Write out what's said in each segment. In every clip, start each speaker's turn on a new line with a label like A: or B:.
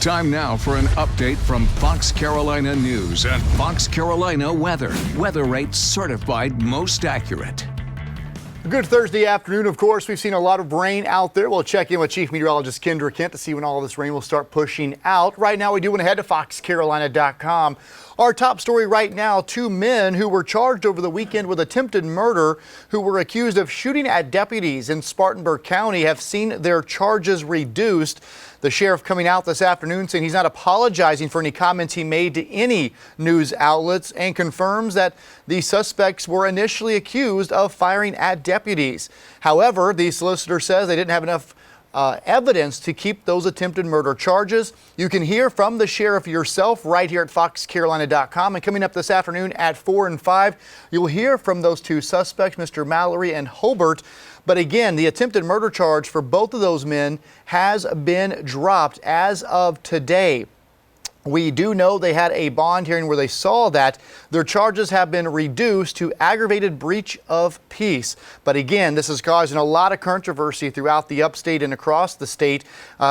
A: Time now for an update from Fox Carolina News and Fox Carolina Weather. Weather rates certified most accurate.
B: Good Thursday afternoon. Of course, we've seen a lot of rain out there. We'll check in with Chief Meteorologist Kendra Kent to see when all of this rain will start pushing out. Right now, we do want to head to foxcarolina.com. Our top story right now, two men who were charged over the weekend with attempted murder who were accused of shooting at deputies in Spartanburg County have seen their charges reduced. The sheriff coming out this afternoon saying he's not apologizing for any comments he made to any news outlets and confirms that the suspects were initially accused of firing at deputies. However, the solicitor says they didn't have enough evidence to keep those attempted murder charges. You can hear from the sheriff yourself right here at foxcarolina.com. And coming up this afternoon at 4 and 5, you'll hear from those two suspects, Mr. Mallory and Hobart. But again, the attempted murder charge for both of those men has been dropped as of today. We do know they had a bond hearing where they saw that their charges have been reduced to aggravated breach of peace. But again, this is causing a lot of controversy throughout the upstate and across the state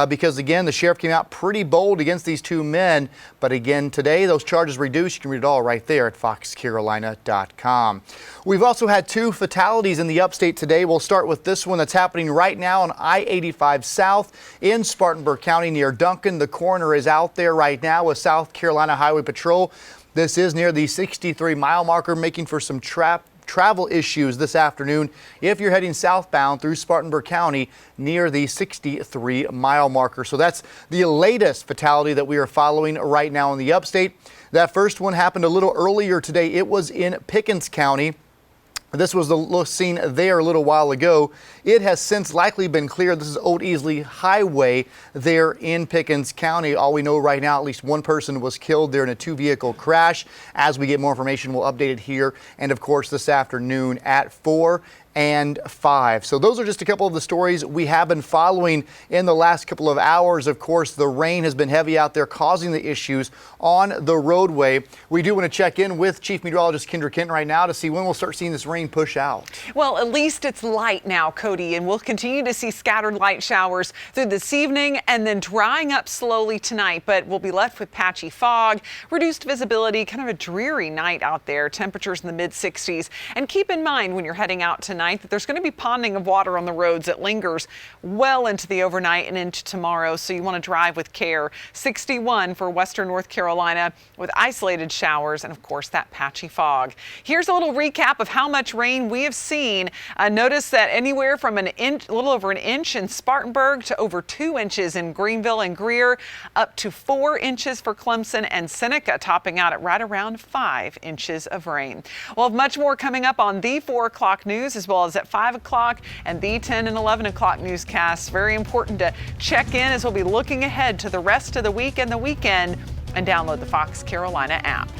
B: because, again, the sheriff came out pretty bold against these two men. But again, today, those charges reduced. You can read it all right there at foxcarolina.com. We've also had two fatalities in the upstate today. We'll start with this one that's happening right now on I-85 South in Spartanburg County near Duncan. The coroner is out there right now with South Carolina Highway Patrol. This is near the 63-mile marker, making for some travel issues this afternoon if you're heading southbound through Spartanburg County near the 63-mile marker. So that's the latest fatality that we are following right now in the upstate. That first one happened a little earlier today. It was in Pickens County. This was the scene there a little while ago. It has since likely been cleared. This is Old Easley Highway there in Pickens County. All we know right now, at least one person was killed there in a two-vehicle crash. As we get more information, we'll update it here. And of course, this afternoon at 4 and 5. So those are just a couple of the stories we have been following in the last couple of hours. Of course, the rain has been heavy out there, causing the issues on the roadway. We do want to check in with Chief Meteorologist Kendra Kent right now to see when we'll start seeing this rain push out.
C: Well, at least it's light now, Cody, and we'll continue to see scattered light showers through this evening and then drying up slowly tonight. But we'll be left with patchy fog, reduced visibility, kind of a dreary night out there. Temperatures in the mid-60s. And keep in mind when you're heading out tonight that there's going to be ponding of water on the roads that lingers well into the overnight and into tomorrow, so you want to drive with care. 61 for western North Carolina with isolated showers and, of course, that patchy fog. Here's a little recap of how much rain we have seen. Notice that anywhere from a little over an inch in Spartanburg to over 2 inches in Greenville and Greer, up to 4 inches for Clemson and Seneca, topping out at right around 5 inches of rain. We'll have much more coming up on the 4 o'clock news as well as at 5 o'clock and the 10 and 11 o'clock newscasts. Very important to check in as we'll be looking ahead to the rest of the week and the weekend, and download the Fox Carolina app.